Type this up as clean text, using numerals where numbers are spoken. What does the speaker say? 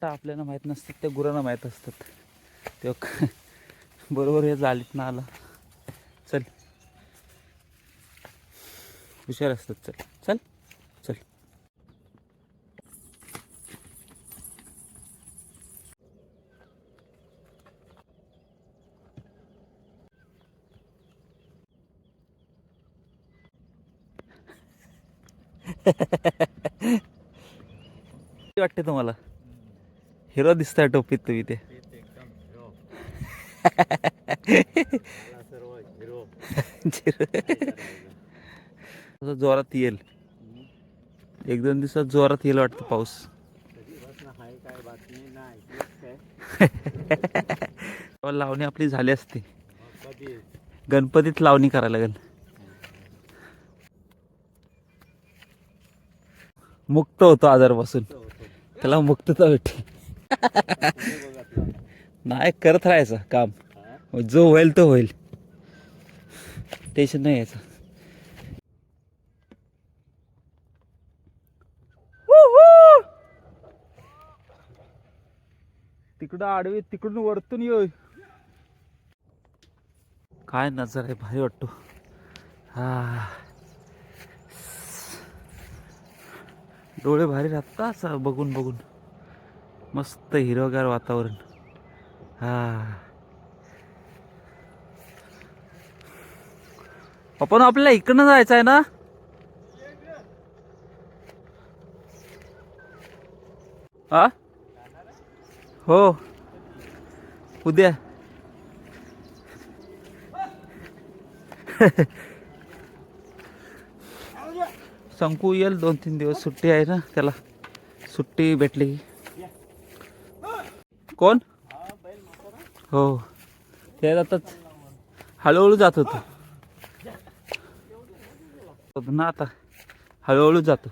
आपल्याला माहीत नसतात त्या गुरांना माहीत असतात. तेव्हा बरोबर हे जालीत ना आला. चल हुशार असतात. चल चल चल. वाटते तुम्हाला हिरो दिसताय टोपीत तुम्ही ते. जोरात येईल. 1-2 दिवसात जोरात येईल वाटतं पाऊस. लावणी आपली झाली असती. गणपतीत लावणी करायला लागेल. मुक्त होतो आजारापासून. त्याला मुक्तता भेटते. नाही करत राहायचं काम. जो होईल तो होईल. टेन्शन नाही यायचं. तिकडं आडवे तिकडून वरतून येऊ. काय नजर आहे भारी वाटतो. हा डोळे भारी राहतात बघून बघून. मस्त हिरवगार वातावरण. हा आपण आपल्याला इकडनं जायचं आहे ना. हा हो उद्या. संकू येईल 2-3 दिवस. सुट्टी आहे ना त्याला. सुट्टी भेटली. कोण हो ते जातात. हळूहळू जात होतो ना. आता हळूहळू जातो.